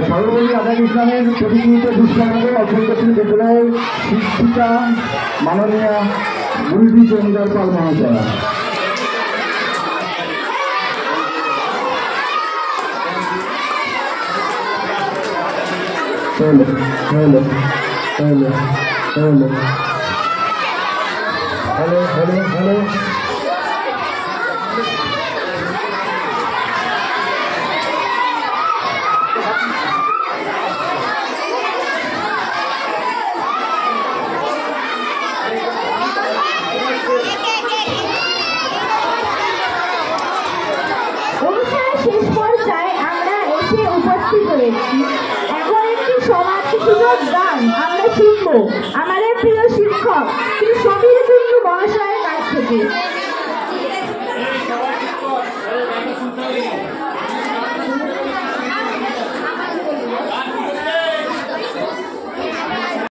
সর্বপল্লী আজাদ ইসলামের প্রতিনিধিত্ব দুষ্কর্মকে অর্থনীতি বিদ্যালয়ের শিক্ষিকা মাননীয়া গুলবি চন্দ্র পাল মহাশয়। Hello hello hello hello hello hello hello শেষ পর্যায়ে আমরা এসে উপস্থিত হয়েছি। এখন একটি সমাজসূচক গান আমরা শুনবো। আমাদের প্রিয় শিক্ষক শ্রী সমীর কুণ্ডু মহাশয়